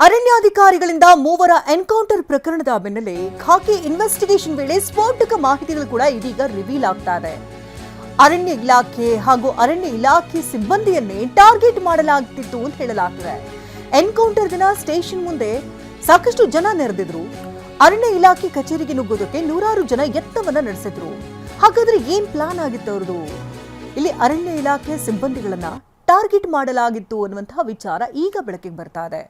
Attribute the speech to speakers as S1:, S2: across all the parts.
S1: ಅರಣ್ಯಾಧಿಕಾರಿಗಳಿಂದ ಮೂವರ ಎನ್ಕೌಂಟರ್ ಪ್ರಕರಣದ ಬೆನ್ನಲ್ಲೇ ಖಾಕಿ ಇನ್ವೆಸ್ಟಿಗೇಷನ್ ವೇಳೆ ಸ್ಫೋಟಕ ಮಾಹಿತಿಗಳು ಕೂಡ ಇದೀಗ ರಿವೀಲ್ ಆಗ್ತಾ ಇದೆ. ಅರಣ್ಯ ಇಲಾಖೆ ಹಾಗೂ ಅರಣ್ಯ ಇಲಾಖೆ ಸಿಬ್ಬಂದಿಯನ್ನೇ ಟಾರ್ಗೆಟ್ ಮಾಡಲಾಗ್ತಿತ್ತು ಅಂತ ಹೇಳಲಾಗ್ತಿದೆ. ಎನ್ಕೌಂಟರ್ ದಿನ ಸ್ಟೇಷನ್ ಮುಂದೆ ಸಾಕಷ್ಟು ಜನ ನೆರೆದಿದ್ರು. ಅರಣ್ಯ ಇಲಾಖೆ ಕಚೇರಿಗೆ ನುಗ್ಗೋದಕ್ಕೆ ನೂರಾರು ಜನ ಯತ್ನವನ್ನ ನಡೆಸಿದ್ರು. ಹಾಗಾದ್ರೆ ಏನ್ ಪ್ಲಾನ್ ಆಗಿತ್ತು ಅವ್ರದ್ದು? ಇಲ್ಲಿ ಅರಣ್ಯ ಇಲಾಖೆ ಸಿಬ್ಬಂದಿಗಳನ್ನ ಟಾರ್ಗೆಟ್ ಮಾಡಲಾಗಿತ್ತು ಅನ್ನುವಂತಹ ವಿಚಾರ ಈಗ ಬೆಳಕಿಗೆ ಬರ್ತಾ ಇದೆ.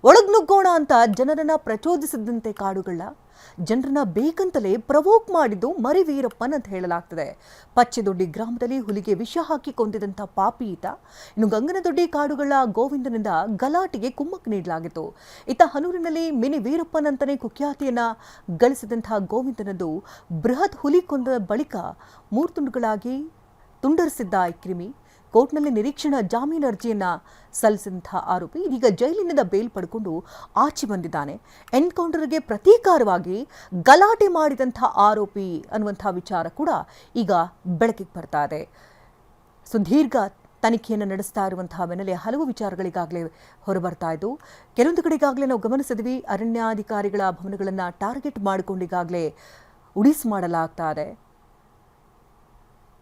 S1: ಒಳಗ್ ನುಗ್ಗೋಣ ಅಂತ ಜನರನ್ನ ಪ್ರಚೋದಿಸಿದಂತೆ ಕಾಡುಗಳ ಜನರನ್ನ ಬೇಕಂತಲೇ ಪ್ರವೋಕ್ ಮಾಡಿದ್ದು ಮರಿ ವೀರಪ್ಪನ್ ಅಂತ ಹೇಳಲಾಗ್ತದೆ. ಪಚ್ಚೆದೊಡ್ಡಿ ಗ್ರಾಮದಲ್ಲಿ ಹುಲಿಗೆ ವಿಷ ಹಾಕಿ ಕೊಂದಿದಂಥ ಪಾಪಿ ಈತ. ಇನ್ನು ಗಂಗನದೊಡ್ಡಿ ಕಾಡುಗಳ ಗೋವಿಂದನಿಂದ ಗಲಾಟೆಗೆ ಕುಮ್ಮಕ್ಕು ನೀಡಲಾಗಿತ್ತು. ಈತ ಹನೂರಿನಲ್ಲಿ ಮಿನಿ ವೀರಪ್ಪನ್ ಅಂತಾನೆ ಕುಖ್ಯಾತಿಯನ್ನ ಗಳಿಸಿದಂತಹ ಗೋವಿಂದನದ್ದು ಬೃಹತ್ ಹುಲಿ ಕೊಂದ ಬಳಿಕ ಮೂರ್ತುಂಡುಗಳಾಗಿ ತುಂಡರಿಸಿದ್ದ ಈ ಕ್ರಿಮಿ ಕೋರ್ಟ್ನಲ್ಲಿ ನಿರೀಕ್ಷಣಾ ಜಾಮೀನು ಅರ್ಜಿಯನ್ನ ಸಲ್ಲಿಸಿದಂತಹ ಆರೋಪಿ ಇದೀಗ ಜೈಲಿನಿಂದ ಬೇಲ್ ಪಡ್ಕೊಂಡು ಆಚೆ ಬಂದಿದ್ದಾನೆ. ಎನ್ಕೌಂಟರ್ಗೆ ಪ್ರತೀಕಾರವಾಗಿ ಗಲಾಟೆ ಮಾಡಿದಂತಹ ಆರೋಪಿ ಅನ್ನುವಂತಹ ವಿಚಾರ ಕೂಡ ಈಗ ಬೆಳಕಿಗೆ ಬರ್ತಾ ಇದೆ. ಸುದೀರ್ಘ ತನಿಖೆಯನ್ನು ನಡೆಸ್ತಾ ಇರುವಂತಹ ಬೆನ್ನಲ್ಲೇ ಹಲವು ವಿಚಾರಗಳಿಗಾಗಲೇ ಹೊರಬರ್ತಾ ಇದ್ದು, ಕೆಲವೊಂದು ಕಡೆಗಾಗಲೇ ನಾವು ಗಮನಿಸಿದ್ವಿ, ಅರಣ್ಯಾಧಿಕಾರಿಗಳ ಭವನಗಳನ್ನು ಟಾರ್ಗೆಟ್ ಮಾಡಿಕೊಂಡಿಗಾಗಲೇ ಉಡಿಸ್ ಮಾಡಲಾಗ್ತಾ ಇದೆ.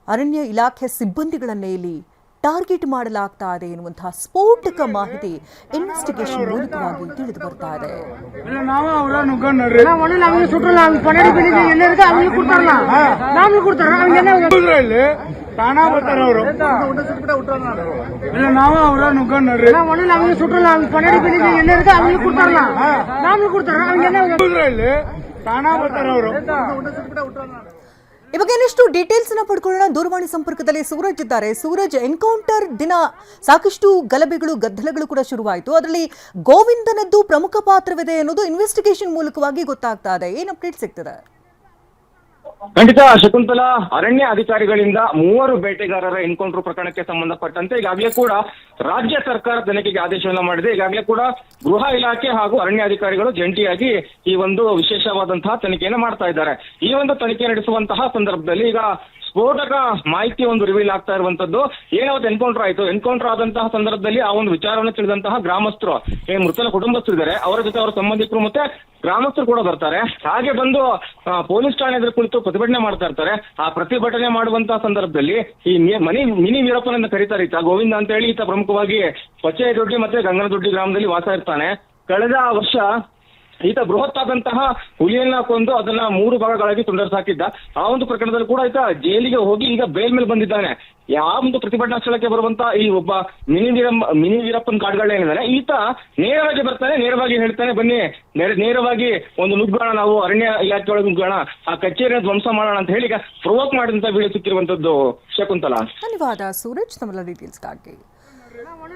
S1: ಅರಣ್ಯ ಇಲಾಖೆ ಸಿಬ್ಬಂದಿಗಳನ್ನೇ ಇಲ್ಲಿ ಟಾರ್ಗೆಟ್ ಮಾಡಲಾಗ್ತಾ ಇದೆ ಎನ್ನುವಂತಹ ಸ್ಫೋಟಕ ಮಾಹಿತಿ ಇನ್ವೆಸ್ಟಿಗೇಷನ್ ಮೂಲಕವಾಗಿ ತಿಳಿದು ಬರ್ತಾ ಇದೆ. ಈ ಬಗ್ಗೆ ಇನ್ನಷ್ಟು ಡೀಟೇಲ್ಸ್ ಅನ್ನ ಪಡ್ಕೊಳ್ಳೋಣ. ದೂರವಾಣಿ ಸಂಪರ್ಕದಲ್ಲಿ ಸೂರಜ್ ಇದ್ದಾರೆ. ಸೂರಜ್, ಎನ್ಕೌಂಟರ್ ದಿನ ಸಾಕಷ್ಟು ಗಲಭೆಗಳು ಗದ್ದಲಗಳು ಕೂಡ ಶುರುವಾಯಿತು. ಅದರಲ್ಲಿ ಗೋವಿಂದನದ್ದು ಪ್ರಮುಖ ಪಾತ್ರವಿದೆ ಅನ್ನೋದು ಇನ್ವೆಸ್ಟಿಗೇಷನ್ ಮೂಲಕವಾಗಿ ಗೊತ್ತಾಗ್ತಾ ಇದೆ. ಏನ್ ಅಪ್ಡೇಟ್ ಸಿಗ್ತದೆ?
S2: ಖಂಡಿತ ಶಕುಂತಲಾ, ಅರಣ್ಯ ಅಧಿಕಾರಿಗಳಿಂದ ಮೂವರು ಬೇಟೆಗಾರರ ಎನ್ಕೌಂಟರ್ ಪ್ರಕರಣಕ್ಕೆ ಸಂಬಂಧಪಟ್ಟಂತೆ ಈಗಾಗಲೇ ಕೂಡ ರಾಜ್ಯ ಸರ್ಕಾರ ತನಿಖೆಗೆ ಆದೇಶವನ್ನು ಮಾಡಿದೆ. ಈಗಾಗಲೇ ಕೂಡ ಗೃಹ ಇಲಾಖೆ ಹಾಗೂ ಅರಣ್ಯ ಅಧಿಕಾರಿಗಳು ಜಂಟಿಯಾಗಿ ಈ ಒಂದು ವಿಶೇಷವಾದಂತಹ ತನಿಖೆಯನ್ನು ಮಾಡ್ತಾ ಇದ್ದಾರೆ. ಈ ಒಂದು ತನಿಖೆ ನಡೆಸುವಂತಹ ಸಂದರ್ಭದಲ್ಲಿ ಈಗ ಸ್ಫೋಟಕ ಮಾಹಿತಿ ಒಂದು ರಿವೀಲ್ ಆಗ್ತಾ ಇರುವಂತದ್ದು. ಏನಾವತ್ತು ಎನ್ಕೌಂಟರ್ ಆಯಿತು, ಎನ್ಕೌಂಟರ್ ಆದಂತಹ ಸಂದರ್ಭದಲ್ಲಿ ಆ ಒಂದು ವಿಚಾರವನ್ನು ತಿಳಿದಂತಹ ಗ್ರಾಮಸ್ಥರು, ಮೃತರ ಕುಟುಂಬಸ್ಥರು ಇದ್ದಾರೆ, ಅವರ ಜೊತೆ ಅವರ ಸಂಬಂಧಿಕರು ಮತ್ತೆ ಗ್ರಾಮಸ್ಥರು ಕೂಡ ಬರ್ತಾರೆ. ಹಾಗೆ ಬಂದು ಪೊಲೀಸ್ ಠಾಣೆ ಎದುರು ಕುಳಿತು ಪ್ರತಿಭಟನೆ ಮಾಡ್ತಾ ಇರ್ತಾರೆ. ಆ ಪ್ರತಿಭಟನೆ ಮಾಡುವಂತಹ ಸಂದರ್ಭದಲ್ಲಿ ಈ ಮಿನಿ ವೀರಪ್ಪನನ್ನ ಕರೀತಾರೆ. ಈತ ಗೋವಿಂದ ಅಂತ ಹೇಳಿ ಈತ ಪ್ರಮುಖವಾಗಿ ಪಚ್ಚೆದೊಡ್ಡಿ ಮತ್ತೆ ಗಂಗನದೊಡ್ಡಿ ಗ್ರಾಮದಲ್ಲಿ ವಾಸ ಇರ್ತಾನೆ. ಕಳೆದ ವರ್ಷ ಈತ ಬೃಹತ್ ಆದಂತಹ ಹುಲಿಯನ್ನ ಕೊಂದು ಅದನ್ನ 3 ಭಾಗಗಳಾಗಿ ತುಂಡರಿಸಾಕಿದ್ದ. ಆ ಒಂದು ಪ್ರಕರಣದಲ್ಲಿ ಕೂಡ ಈತ ಜೈಲಿಗೆ ಹೋಗಿ ಈಗ ಬೇಲ್ ಮೇಲೆ ಬಂದಿದ್ದಾನೆ. ಯಾವ ಒಂದು ಪ್ರತಿಭಟನಾ ಸ್ಥಳಕ್ಕೆ ಬರುವಂತ ಈ ಒಬ್ಬ ಮಿನಿ ವೀರಪ್ಪನ್ ಕಾಡುಗಳೇನಿದ್ದಾನೆ, ಈತ ನೇರವಾಗಿ ಬರ್ತಾನೆ, ನೇರವಾಗಿ ಹೇಳ್ತಾನೆ, ಬನ್ನಿ ನೇರವಾಗಿ ಒಂದು ನುಗ್ಗೋಣ, ನಾವು ಅರಣ್ಯ ಇಲಾಖೆ ಒಳಗೆ ನುಗ್ಗೋಣ, ಆ ಕಚೇರಿಯನ್ನು ಧ್ವಂಸ ಮಾಡೋಣ ಅಂತ ಹೇಳಿ ಈಗ ಪ್ರವೋಕ್ ಮಾಡಿದಂತ ವಿಡಿಯೋ ಸಿಕ್ಕಿರುವಂತದ್ದು. ಶಕುಂತಲಾ,
S1: ಧನ್ಯವಾದ ಸೂರಜ್ ತಮ್ಮ ಡೀಟೇಲ್ಸ್ಗಾಗಿ.